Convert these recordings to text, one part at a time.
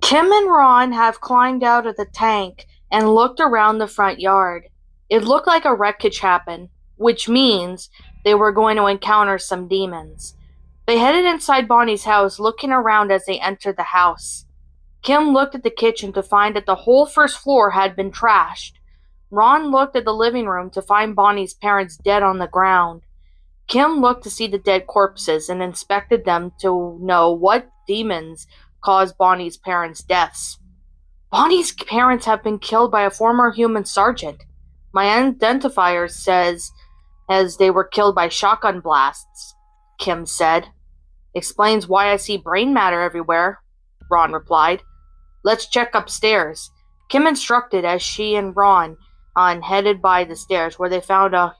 Kim and Ron have climbed out of the tank and looked around the front yard. It looked like a wreckage happened, which means they were going to encounter some demons. They headed inside Bonnie's house, looking around as they entered the house. Kim looked at the kitchen to find that the whole first floor had been trashed. Ron looked at the living room to find Bonnie's parents dead on the ground. Kim looked to see the dead corpses and inspected them to know what demons caused Bonnie's parents' deaths. Bonnie's parents have been killed by a former human sergeant. My identifier says as they were killed by shotgun blasts, Kim said. Explains why I see brain matter everywhere, Ron replied. Let's check upstairs. Kim instructed as she and Ron headed by the stairs where they found a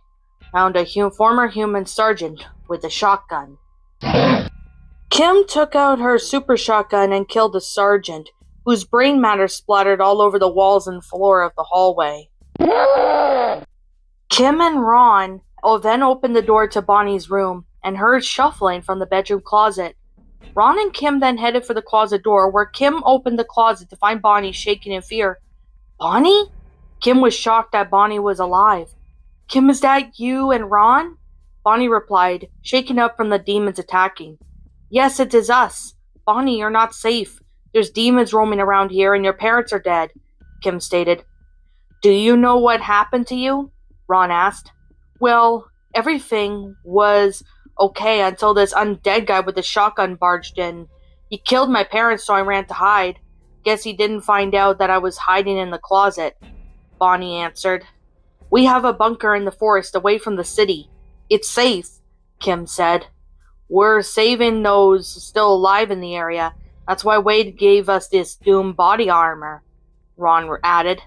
former human sergeant with a shotgun. Kim took out her super shotgun and killed the sergeant, whose brain matter splattered all over the walls and floor of the hallway. Kim and Ron then opened the door to Bonnie's room and heard shuffling from the bedroom closet. Ron and Kim then headed for the closet door, where Kim opened the closet to find Bonnie shaking in fear. Bonnie? Kim was shocked that Bonnie was alive. Kim, is that you and Ron? Bonnie replied, shaken up from the demons attacking. Yes, it is us. Bonnie, you're not safe. There's demons roaming around here and your parents are dead, Kim stated. Do you know what happened to you? Ron asked. Well, everything was okay until this undead guy with the shotgun barged in. He killed my parents, so I ran to hide. Guess he didn't find out that I was hiding in the closet, Bonnie answered. We have a bunker in the forest away from the city. It's safe, Kim said. We're saving those still alive in the area. That's why Wade gave us this doom body armor, Ron added.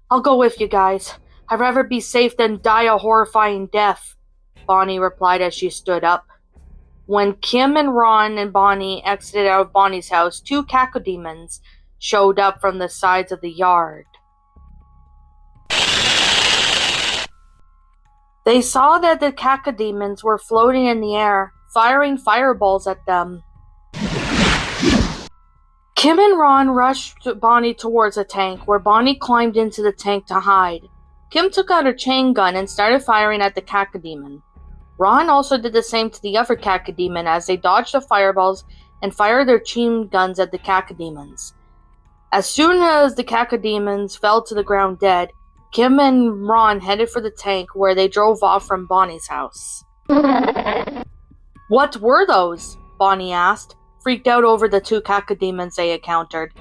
I'll go with you guys. I'd rather be safe than die a horrifying death, Bonnie replied as she stood up. When Kim and Ron and Bonnie exited out of Bonnie's house, two cacodemons showed up from the sides of the yard. They saw that the cacodemons were floating in the air, firing fireballs at them. Kim and Ron rushed Bonnie towards a tank, where Bonnie climbed into the tank to hide. Kim took out her chain gun and started firing at the cacodemon. Ron also did the same to the other cacodemon as they dodged the fireballs and fired their chain guns at the cacodemons. As soon as the cacodemons fell to the ground dead, Kim and Ron headed for the tank, where they drove off from Bonnie's house. What were those? Bonnie asked, freaked out over the two cacodemons they encountered.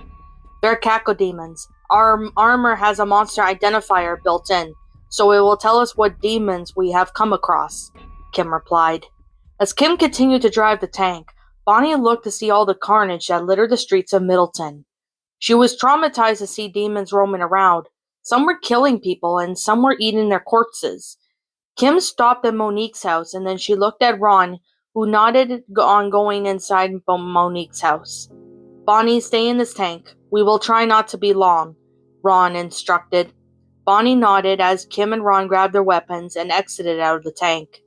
They're cacodemons. Our armor has a monster identifier built in, so it will tell us what demons we have come across, Kim replied. As Kim continued to drive the tank, Bonnie looked to see all the carnage that littered the streets of Middleton. She was traumatized to see demons roaming around. Some were killing people and some were eating their corpses. Kim stopped at Monique's house and then she looked at Ron, who nodded on going inside Monique's house. Bonnie, stay in this tank. We will try not to be long, Ron instructed. Bonnie nodded as Kim and Ron grabbed their weapons and exited out of the tank.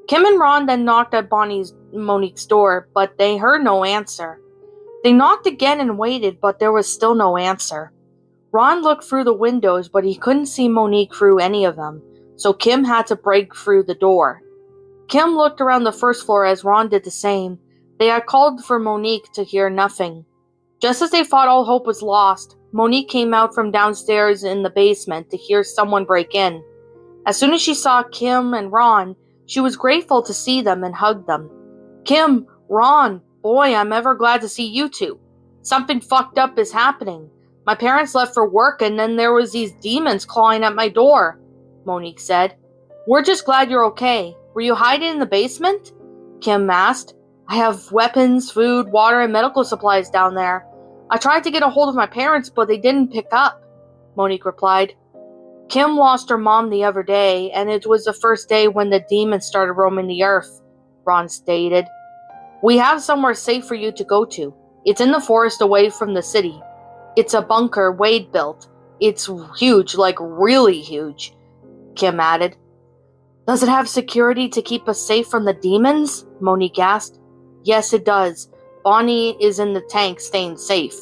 Kim and Ron then knocked at Monique's door, but they heard no answer. They knocked again and waited, but there was still no answer. Ron looked through the windows, but he couldn't see Monique through any of them, so Kim had to break through the door. Kim looked around the first floor as Ron did the same. They had called for Monique to hear nothing. Just as they thought all hope was lost, Monique came out from downstairs in the basement to hear someone break in. As soon as she saw Kim and Ron, she was grateful to see them and hugged them. Kim, Ron, boy, I'm ever glad to see you two. Something fucked up is happening. My parents left for work and then there was these demons clawing at my door, Monique said. We're just glad you're okay. Were you hiding in the basement? Kim asked. I have weapons, food, water, and medical supplies down there. I tried to get a hold of my parents, but they didn't pick up, Monique replied. Kim lost her mom the other day, and it was the first day when the demons started roaming the earth, Ron stated. We have somewhere safe for you to go to. It's in the forest away from the city. It's a bunker Wade built. It's huge, like really huge, Kim added. Does it have security to keep us safe from the demons? Monique asked. Yes, it does. Bonnie is in the tank staying safe,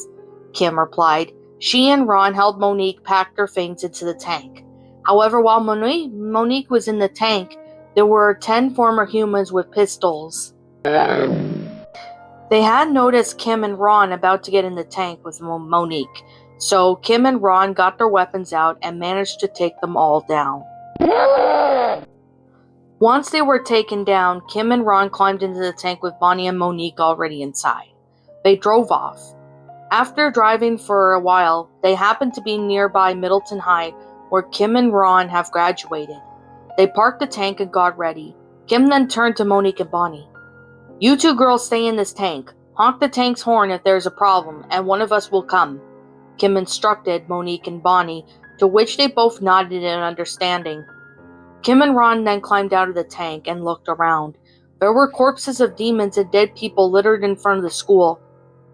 Kim replied. She and Ron helped Monique pack their things into the tank. However, while Monique was in the tank, there were 10 former humans with pistols. They had noticed Kim and Ron about to get in the tank with Monique, so Kim and Ron got their weapons out and managed to take them all down. Once they were taken down, Kim and Ron climbed into the tank with Bonnie and Monique already inside. They drove off. After driving for a while, they happened to be nearby Middleton High, where Kim and Ron have graduated. They parked the tank and got ready. Kim then turned to Monique and Bonnie. You two girls stay in this tank. Honk the tank's horn if there's a problem, and one of us will come. Kim instructed Monique and Bonnie, to which they both nodded in understanding. Kim and Ron then climbed out of the tank and looked around. There were corpses of demons and dead people littered in front of the school.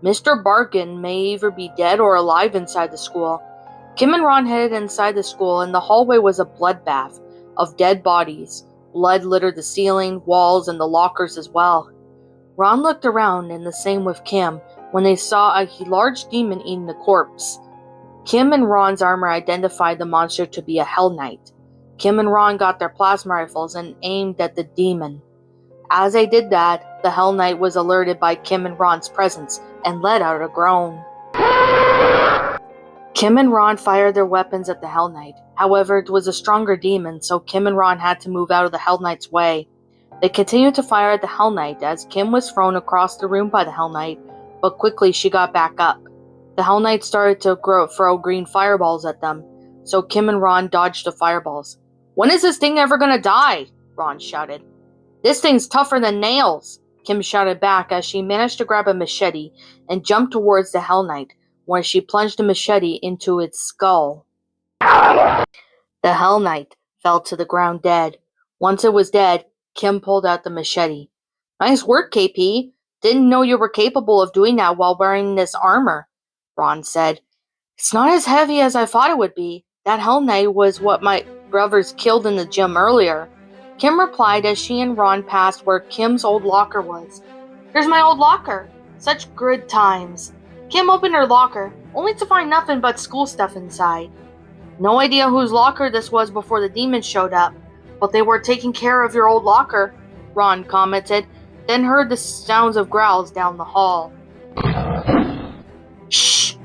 Mr. Barkin may either be dead or alive inside the school. Kim and Ron headed inside the school, and the hallway was a bloodbath of dead bodies. Blood littered the ceiling, walls, and the lockers as well. Ron looked around, and the same with Kim, when they saw a large demon eating the corpse. Kim and Ron's armor identified the monster to be a Hell Knight. Kim and Ron got their plasma rifles and aimed at the demon. As they did that, the Hell Knight was alerted by Kim and Ron's presence and let out a groan. Kim and Ron fired their weapons at the Hell Knight. However, it was a stronger demon, so Kim and Ron had to move out of the Hell Knight's way. They continued to fire at the Hell Knight as Kim was thrown across the room by the Hell Knight, but quickly she got back up. The Hell Knight started to throw green fireballs at them, so Kim and Ron dodged the fireballs. When is this thing ever gonna die? Ron shouted. This thing's tougher than nails, Kim shouted back as she managed to grab a machete and jumped towards the Hell Knight, where she plunged the machete into its skull. The Hell Knight fell to the ground dead. Once it was dead, Kim pulled out the machete. Nice work, KP. Didn't know you were capable of doing that while wearing this armor, Ron said. It's not as heavy as I thought it would be. That Hell Knight was what my brothers killed in the gym earlier, Kim replied as she and Ron passed where Kim's old locker was. Here's my old locker. Such good times. Kim opened her locker, only to find nothing but school stuff inside. No idea whose locker this was before the demons showed up, but they were taking care of your old locker, Ron commented, then heard the sounds of growls down the hall. Shh!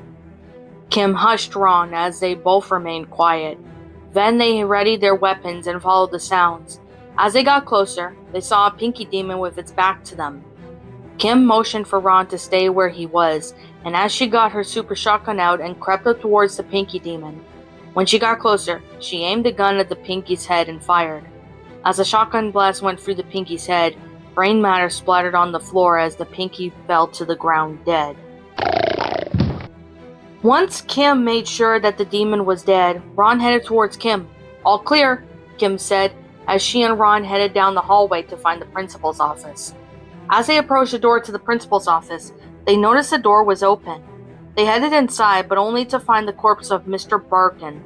Kim hushed Ron as they both remained quiet. Then they readied their weapons and followed the sounds. As they got closer, they saw a pinky demon with its back to them. Kim motioned for Ron to stay where he was, and as she got her super shotgun out and crept up towards the pinky demon. When she got closer, she aimed a gun at the pinky's head and fired. As the shotgun blast went through the pinky's head, brain matter splattered on the floor as the pinky fell to the ground dead. Once Kim made sure that the demon was dead, Ron headed towards Kim. All clear, Kim said, as she and Ron headed down the hallway to find the principal's office. As they approached the door to the principal's office, they noticed the door was open. They headed inside, but only to find the corpse of Mr. Barkin.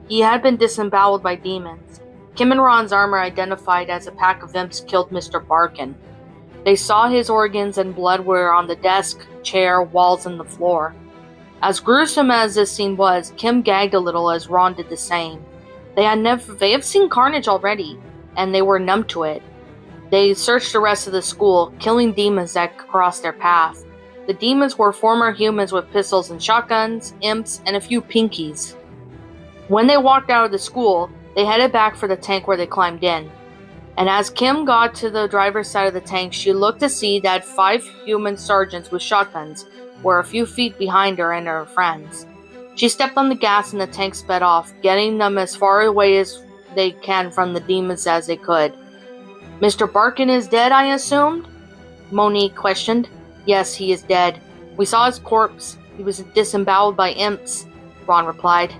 He had been disemboweled by demons. Kim and Ron's armor identified as a pack of imps killed Mr. Barkin. They saw his organs and blood were on the desk, chair, walls, and the floor. As gruesome as this scene was, Kim gagged a little as Ron did the same. They have seen carnage already, and they were numb to it. They searched the rest of the school, killing demons that crossed their path. The demons were former humans with pistols and shotguns, imps, and a few pinkies. When they walked out of the school, they headed back for the tank where they climbed in. And as Kim got to the driver's side of the tank, she looked to see that 5 human sergeants with shotguns were a few feet behind her and her friends. She stepped on the gas and the tank sped off, getting them as far away as they can from the demons as they could. Mr. Barkin is dead, I assumed? Monique questioned. Yes, he is dead. We saw his corpse. He was disemboweled by imps, Ron replied.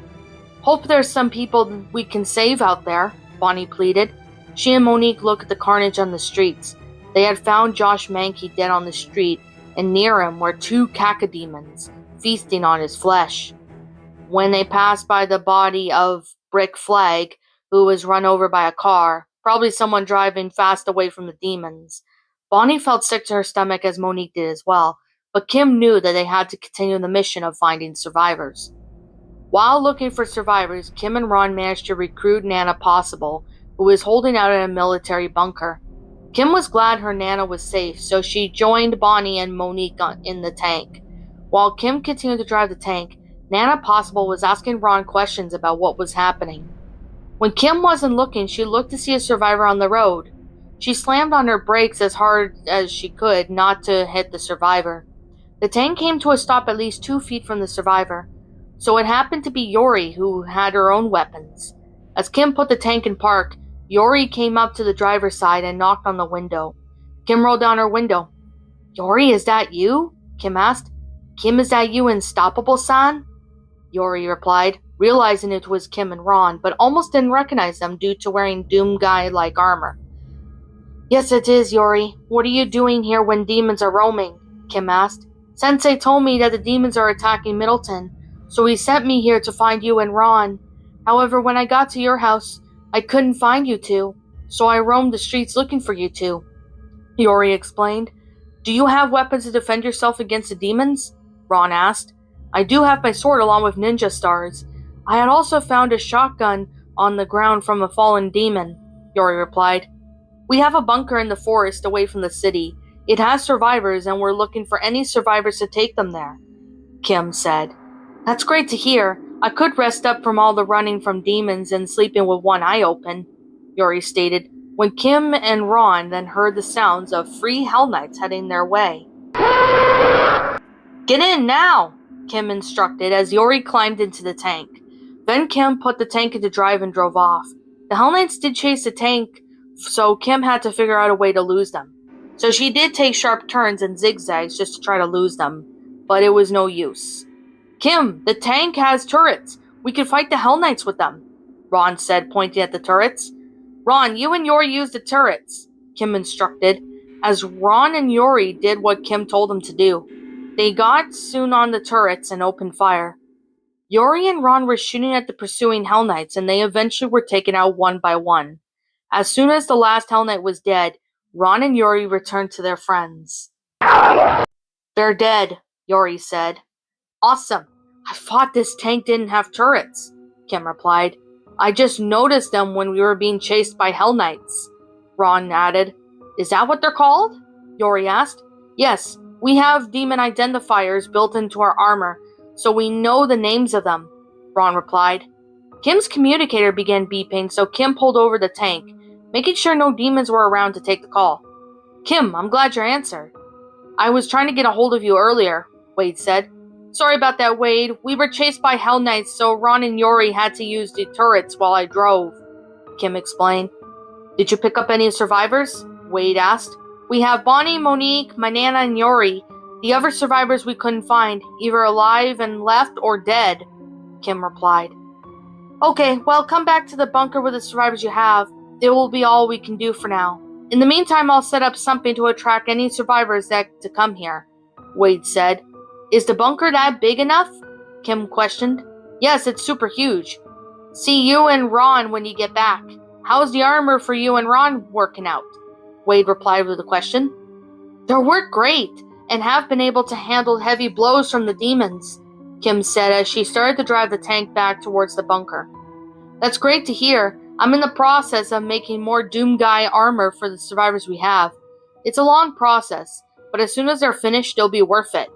Hope there's some people we can save out there, Bonnie pleaded. She and Monique looked at the carnage on the streets. They had found Josh Mankey dead on the street, and near him were 2 cacodemons, feasting on his flesh. When they passed by the body of Brick Flag, who was run over by a car, probably someone driving fast away from the demons, Bonnie felt sick to her stomach as Monique did as well, but Kim knew that they had to continue the mission of finding survivors. While looking for survivors, Kim and Ron managed to recruit Nana Possible, who was holding out in a military bunker. Kim was glad her Nana was safe, so she joined Bonnie and Monique in the tank. While Kim continued to drive the tank, Nana Possible was asking Ron questions about what was happening. When Kim wasn't looking, she looked to see a survivor on the road. She slammed on her brakes as hard as she could not to hit the survivor. The tank came to a stop at least 2 feet from the survivor, so it happened to be Yori who had her own weapons. As Kim put the tank in park, Yori came up to the driver's side and knocked on the window. Kim rolled down her window. "Yori, is that you?" Kim asked. "Kim, is that you, Unstoppable-san?" Yori replied, realizing it was Kim and Ron, but almost didn't recognize them due to wearing Doom Guy-like armor. "Yes, it is, Yori. What are you doing here when demons are roaming?" Kim asked. "Sensei told me that the demons are attacking Middleton, so he sent me here to find you and Ron. However, when I got to your house, I couldn't find you two, so I roamed the streets looking for you two," Yori explained. "Do you have weapons to defend yourself against the demons?" Ron asked. "I do have my sword along with ninja stars. I had also found a shotgun on the ground from a fallen demon," Yori replied. "We have a bunker in the forest away from the city. It has survivors, and we're looking for any survivors to take them there," Kim said. "That's great to hear. I could rest up from all the running from demons and sleeping with one eye open," Yori stated, when Kim and Ron then heard the sounds of 3 Hell Knights heading their way. "Get in now!" Kim instructed as Yori climbed into the tank. Then Kim put the tank into drive and drove off. The Hell Knights did chase the tank, so Kim had to figure out a way to lose them. So she did take sharp turns and zigzags just to try to lose them, but it was no use. "Kim, the tank has turrets. We could fight the Hell Knights with them," Ron said, pointing at the turrets. "Ron, you and Yori use the turrets," Kim instructed, as Ron and Yori did what Kim told them to do. They got soon on the turrets and opened fire. Yori and Ron were shooting at the pursuing Hell Knights, and they eventually were taken out one by one. As soon as the last Hell Knight was dead, Ron and Yori returned to their friends. "They're dead," Yori said. "Awesome. I thought this tank didn't have turrets," Kim replied. "I just noticed them when we were being chased by Hell Knights," Ron added. "Is that what they're called?" Yori asked. "Yes, we have demon identifiers built into our armor, so we know the names of them," Ron replied. Kim's communicator began beeping, so Kim pulled over the tank, making sure no demons were around to take the call. "Kim, I'm glad you answered. I was trying to get a hold of you earlier," Wade said. "Sorry about that, Wade. We were chased by Hell Knights, so Ron and Yori had to use the turrets while I drove," Kim explained. "Did you pick up any survivors?" Wade asked. "We have Bonnie, Monique, my Nana, and Yori. The other survivors we couldn't find, either alive and left or dead," Kim replied. "Okay, well, come back to the bunker with the survivors you have. It will be all we can do for now. In the meantime, I'll set up something to attract any survivors that to come here," Wade said. "Is the bunker that big enough?" Kim questioned. "Yes, it's super huge. See you and Ron when you get back. How's the armor for you and Ron working out?" Wade replied with a question. "They work great, and have been able to handle heavy blows from the demons," Kim said as she started to drive the tank back towards the bunker. "That's great to hear. I'm in the process of making more Doom Guy armor for the survivors we have. It's a long process, but as soon as they're finished, they'll be worth it,"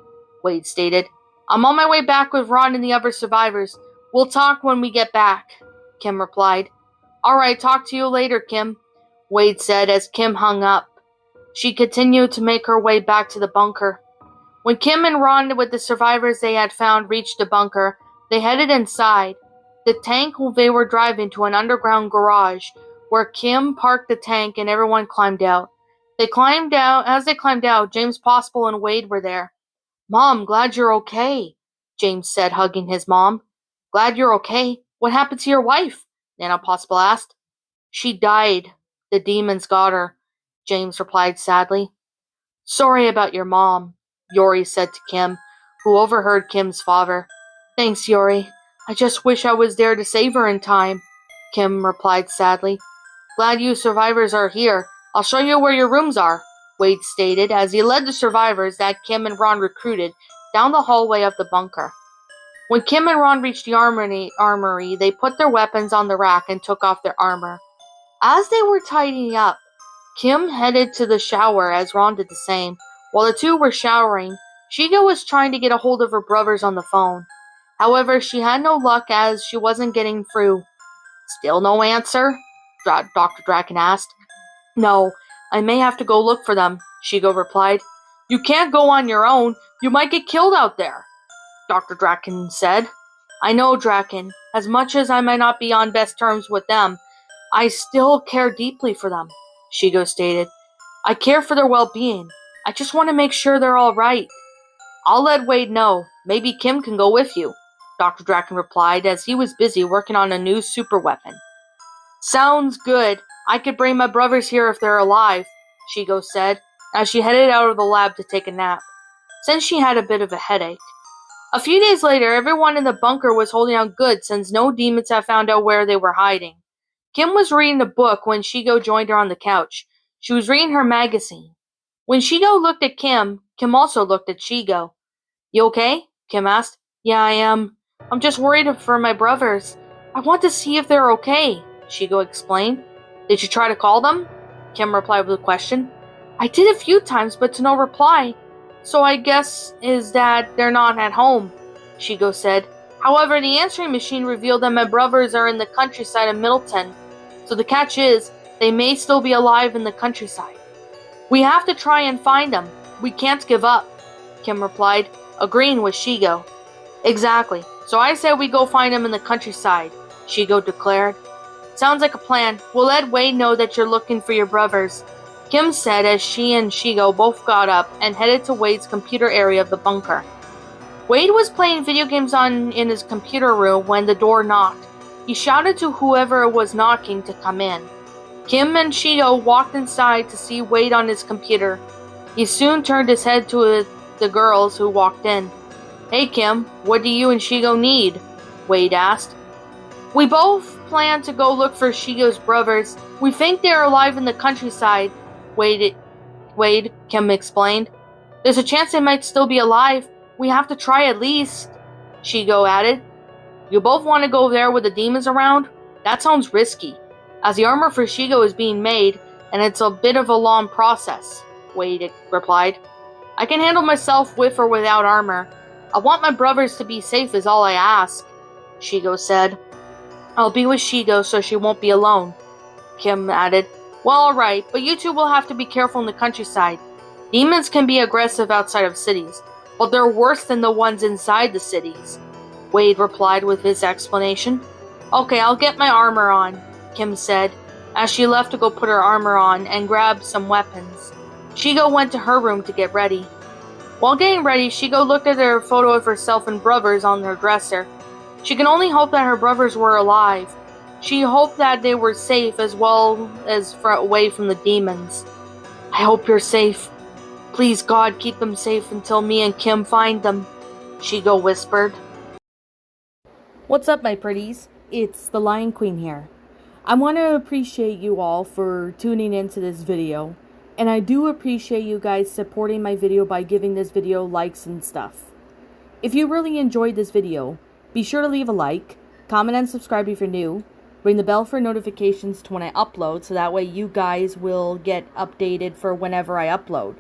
Wade stated. "I'm on my way back with Ron and the other survivors. We'll talk when we get back," Kim replied. "Alright, talk to you later, Kim," Wade said as Kim hung up. She continued to make her way back to the bunker. When Kim and Ron with the survivors they had found reached the bunker, they headed inside. The tank they were driving to an underground garage, where Kim parked the tank and everyone climbed out. As they climbed out, James Possible and Wade were there. "Mom, glad you're okay," James said, hugging his mom. "Glad you're okay. What happened to your wife?" Nana Possible asked. "She died. The demons got her," James replied sadly. "Sorry about your mom," Yori said to Kim, who overheard Kim's father. "Thanks, Yori. I just wish I was there to save her in time," Kim replied sadly. "Glad you survivors are here. I'll show you where your rooms are," Wade stated as he led the survivors that Kim and Ron recruited down the hallway of the bunker. When Kim and Ron reached the armory, they put their weapons on the rack and took off their armor. As they were tidying up, Kim headed to the shower as Ron did the same. While the two were showering, Shigo was trying to get a hold of her brothers on the phone. However, she had no luck as she wasn't getting through. Still no answer? Dr. Draken asked. No, I may have to go look for them, Shigo replied. You can't go on your own. You might get killed out there, Dr. Draken said. I know, Draken. As much as I might not be on best terms with them, I still care deeply for them, Shigo stated. I care for their well-being. I just want to make sure they're all right. I'll let Wade know. Maybe Kim can go with you, Dr. Draken replied as he was busy working on a new super weapon. Sounds good. I could bring my brothers here if they're alive, Shigo said, as she headed out of the lab to take a nap, since she had a bit of a headache. A few days later, everyone in the bunker was holding out good since no demons had found out where they were hiding. Kim was reading a book when Shigo joined her on the couch. She was reading her magazine. When Shigo looked at Kim, Kim also looked at Shigo. You okay? Kim asked. Yeah, I am. I'm just worried for my brothers. I want to see if they're okay, Shigo explained. Did you try to call them? Kim replied with a question. I did a few times, but to no reply. So I guess is that they're not at home, Shigo said. However, the answering machine revealed that my brothers are in the countryside of Middleton. So the catch is, they may still be alive in the countryside. We have to try and find them. We can't give up, Kim replied, agreeing with Shigo. Exactly. So I said we go find them in the countryside, Shigo declared. Sounds like a plan. We'll let Wade know that you're looking for your brothers, Kim said as she and Shigo both got up and headed to Wade's computer area of the bunker. Wade was playing video games in his computer room when the door knocked. He shouted to whoever was knocking to come in. Kim and Shigo walked inside to see Wade on his computer. He soon turned his head to the girls who walked in. Hey Kim, what do you and Shigo need? Wade asked. We both plan to go look for Shigo's brothers. We think they are alive in the countryside, Wade, Kim explained. There's a chance they might still be alive. We have to try at least, Shigo added. You both want to go there with the demons around? That sounds risky, as the armor for Shigo is being made, and it's a bit of a long process, Wade replied. I can handle myself with or without armor. I want my brothers to be safe is all I ask, Shigo said. I'll be with Shigo so she won't be alone, Kim added. Well, alright, but you two will have to be careful in the countryside. Demons can be aggressive outside of cities, but they're worse than the ones inside the cities, Wade replied with his explanation. Okay, I'll get my armor on, Kim said, as she left to go put her armor on and grab some weapons. Shigo went to her room to get ready. While getting ready, Shigo looked at her photo of herself and brothers on her dresser. She can only hope that her brothers were alive. She hoped that they were safe as well as away from the demons. I hope you're safe. Please, God, keep them safe until me and Kim find them, Shigo whispered. What's up, my pretties? It's the Lion Queen here. I want to appreciate you all for tuning into this video. And I do appreciate you guys supporting my video by giving this video likes and stuff. If you really enjoyed this video, be sure to leave a like, comment and subscribe if you're new, ring the bell for notifications to when I upload so that way you guys will get updated for whenever I upload.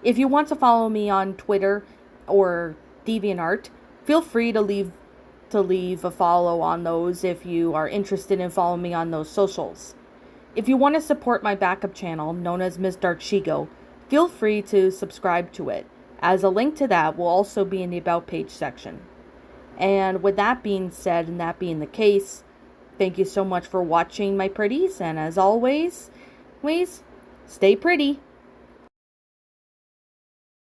If you want to follow me on Twitter or DeviantArt, feel free to leave a follow on those if you are interested in following me on those socials. If you want to support my backup channel, known as Miss Dark Shigo, feel free to subscribe to it, as a link to that will also be in the About page section. And with that being said, and that being the case, thank you so much for watching, my pretties, and as always, please, stay pretty.